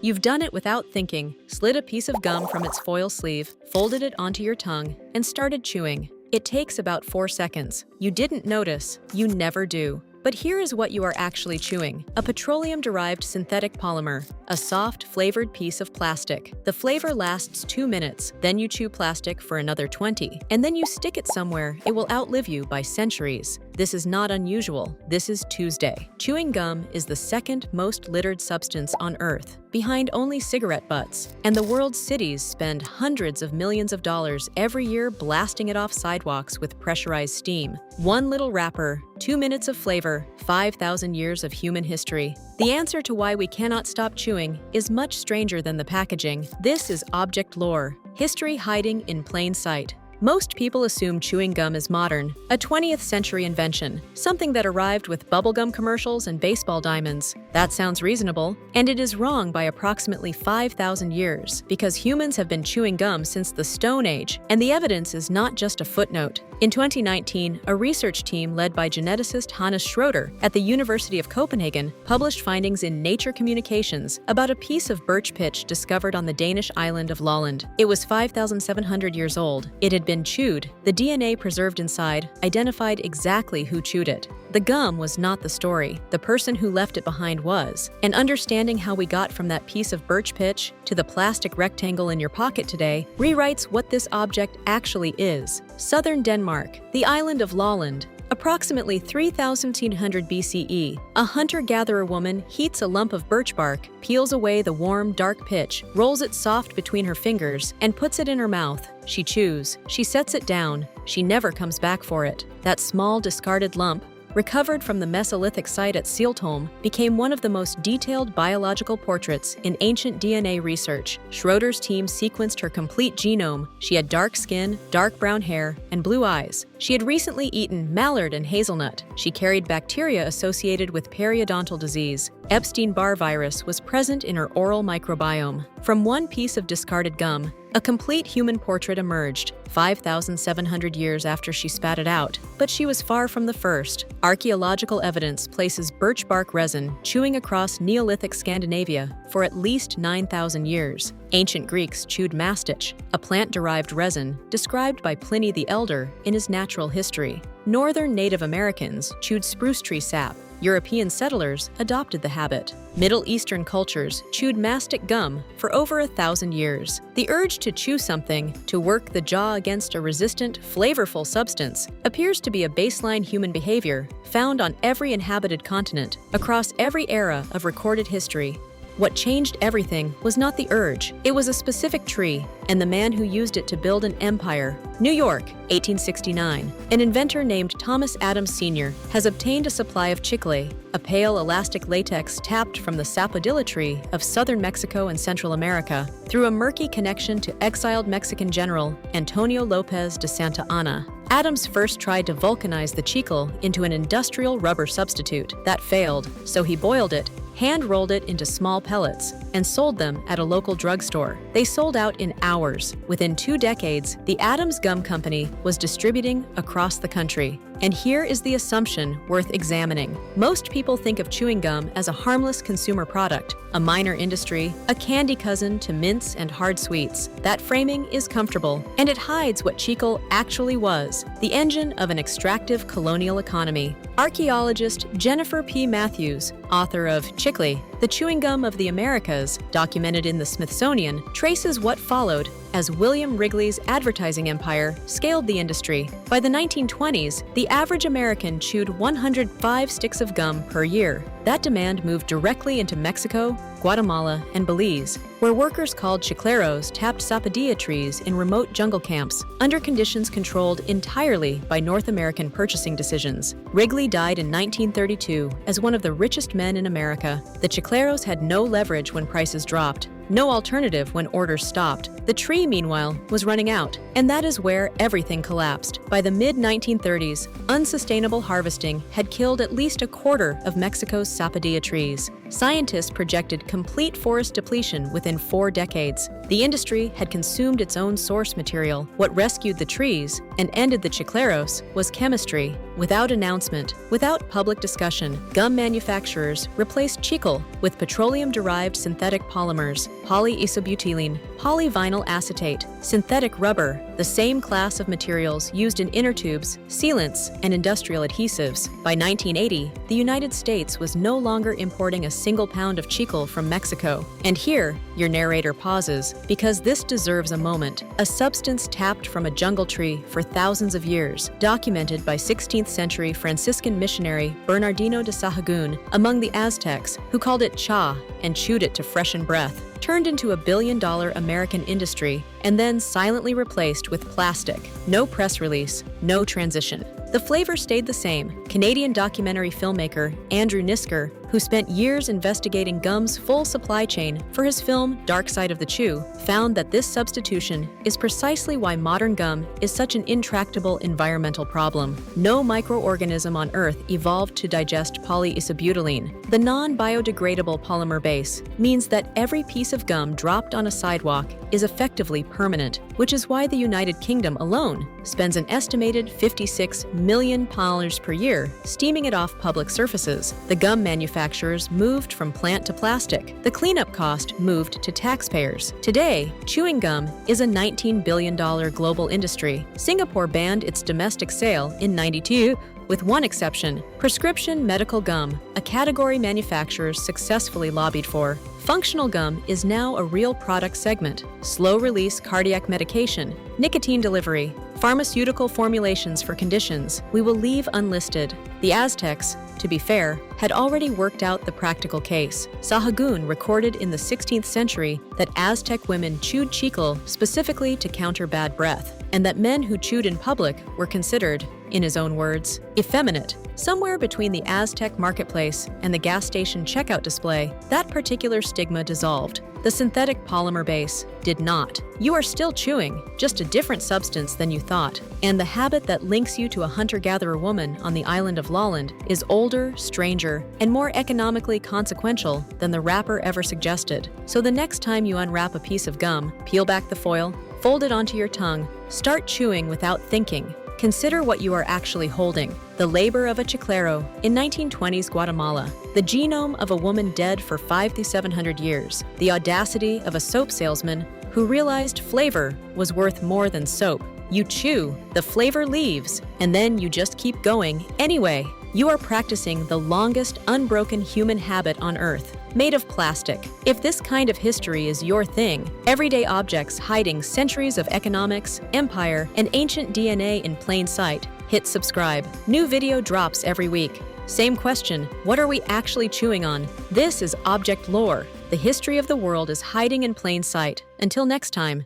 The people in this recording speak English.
You've done it without thinking, slid a piece of gum from its foil sleeve, folded it onto your tongue, and started chewing. It takes about 4 seconds. You didn't notice. You never do. But here is what you are actually chewing: a petroleum-derived synthetic polymer, a soft, flavored piece of plastic. The flavor lasts 2 minutes, then you chew plastic for another 20, and then you stick it somewhere. It will outlive you by centuries. This is not unusual. This is Tuesday. Chewing gum is the second most littered substance on Earth, behind only cigarette butts, and the world's cities spend hundreds of millions of dollars every year blasting it off sidewalks with pressurized steam. One little wrapper, 2 minutes of flavor, 5,000 years of human history. The answer to why we cannot stop chewing is much stranger than the packaging. This is object lore, history hiding in plain sight. Most people assume chewing gum is modern, a 20th century invention, something that arrived with bubblegum commercials and baseball diamonds. That sounds reasonable, and it is wrong by approximately 5,000 years, because humans have been chewing gum since the Stone Age, and the evidence is not just a footnote. In 2019, a research team led by geneticist Hannes Schroeder at the University of Copenhagen published findings in Nature Communications about a piece of birch pitch discovered on the Danish island of Lolland. It was 5,700 years old. It had been chewed. The DNA preserved inside identified exactly who chewed it. The gum was not the story. The person who left it behind was. And understanding how we got from that piece of birch pitch to the plastic rectangle in your pocket today rewrites what this object actually is. Southern Denmark, the island of Lolland. Approximately 3,700 BCE, a hunter-gatherer woman heats a lump of birch bark, peels away the warm, dark pitch, rolls it soft between her fingers, and puts it in her mouth. She chews. She sets it down. She never comes back for it. That small, discarded lump, recovered from the Mesolithic site at Sealtholm, became one of the most detailed biological portraits in ancient DNA research. Schroeder's team sequenced her complete genome. She had dark skin, dark brown hair, and blue eyes. She had recently eaten mallard and hazelnut. She carried bacteria associated with periodontal disease. Epstein-Barr virus was present in her oral microbiome. From one piece of discarded gum, a complete human portrait emerged, 5,700 years after she spat it out. But she was far from the first. Archaeological evidence places birch bark resin chewing across Neolithic Scandinavia for at least 9,000 years. Ancient Greeks chewed mastich, a plant-derived resin described by Pliny the Elder in his Natural History. Northern Native Americans chewed spruce tree sap. European settlers adopted the habit. Middle Eastern cultures chewed mastic gum for over 1,000 years. The urge to chew something, to work the jaw against a resistant, flavorful substance, appears to be a baseline human behavior found on every inhabited continent, across every era of recorded history. What changed everything was not the urge, it was a specific tree, and the man who used it to build an empire. New York, 1869. An inventor named Thomas Adams Sr. has obtained a supply of chicle, a pale elastic latex tapped from the sapodilla tree of southern Mexico and Central America, through a murky connection to exiled Mexican general Antonio Lopez de Santa Anna. Adams first tried to vulcanize the chicle into an industrial rubber substitute. That failed, so he boiled it, hand-rolled it into small pellets, and sold them at a local drugstore. They sold out in hours. Within 2 decades, the Adams Gum Company was distributing across the country. And here is the assumption worth examining. Most people think of chewing gum as a harmless consumer product, a minor industry, a candy cousin to mints and hard sweets. That framing is comfortable, and it hides what chicle actually was, the engine of an extractive colonial economy. Archaeologist Jennifer P. Matthews, author of Chicle, The Chewing Gum of the Americas, documented in the Smithsonian, traces what followed as William Wrigley's advertising empire scaled the industry. By the 1920s, the average American chewed 105 sticks of gum per year. That demand moved directly into Mexico, Guatemala, and Belize, where workers called chicleros tapped sapodilla trees in remote jungle camps, under conditions controlled entirely by North American purchasing decisions. Wrigley died in 1932 as one of the richest men in America. The chicleros had no leverage when prices dropped, no alternative when orders stopped. The tree, meanwhile, was running out, and that is where everything collapsed. By the mid-1930s, unsustainable harvesting had killed at least a quarter of Mexico's sapodilla trees. Scientists projected complete forest depletion within 4 decades. The industry had consumed its own source material. What rescued the trees and ended the chicleros was chemistry. Without announcement, without public discussion, gum manufacturers replaced chicle with petroleum-derived synthetic polymers, polyisobutylene, polyvinyl acetate, synthetic rubber, the same class of materials used in inner tubes, sealants, and industrial adhesives. By 1980, the United States was no longer importing a single pound of chicle from Mexico. And here, your narrator pauses, because this deserves a moment. A substance tapped from a jungle tree for thousands of years, documented by 16th century Franciscan missionary Bernardino de Sahagún among the Aztecs, who called it cha and chewed it to freshen breath, turned into a billion-dollar American industry, and then silently replaced with plastic. No press release, no transition. The flavor stayed the same. Canadian documentary filmmaker Andrew Nisker, who spent years investigating gum's full supply chain for his film Dark Side of the Chew, found that this substitution is precisely why modern gum is such an intractable environmental problem. No microorganism on Earth evolved to digest polyisobutylene. The non-biodegradable polymer base means that every piece of gum dropped on a sidewalk is effectively permanent, which is why the United Kingdom alone spends an estimated $56 million per year steaming it off public surfaces. The gum manufacturers moved from plant to plastic. The cleanup cost moved to taxpayers. Today, chewing gum is a $19 billion global industry. Singapore banned its domestic sale in '92, with one exception: prescription medical gum, a category manufacturers successfully lobbied for. Functional gum is now a real product segment. Slow-release cardiac medication, nicotine delivery, pharmaceutical formulations for conditions we will leave unlisted. The Aztecs, to be fair, had already worked out the practical case. Sahagún recorded in the 16th century that Aztec women chewed chicle specifically to counter bad breath, and that men who chewed in public were considered, in his own words, effeminate. Somewhere between the Aztec marketplace and the gas station checkout display, that particular stigma dissolved. The synthetic polymer base did not. You are still chewing, just a different substance than you thought. And the habit that links you to a hunter-gatherer woman on the island of Lolland is older, stranger, and more economically consequential than the wrapper ever suggested. So the next time you unwrap a piece of gum, peel back the foil, fold it onto your tongue, start chewing without thinking. Consider what you are actually holding: the labor of a chiclero in 1920s Guatemala, the genome of a woman dead for 500 to 700 years, the audacity of a soap salesman who realized flavor was worth more than soap. You chew, the flavor leaves, and then you just keep going anyway. You are practicing the longest unbroken human habit on Earth, made of plastic. If this kind of history is your thing, everyday objects hiding centuries of economics, empire, and ancient DNA in plain sight, hit subscribe. New video drops every week. Same question, what are we actually chewing on? This is Object Lore. The history of the world is hiding in plain sight. Until next time.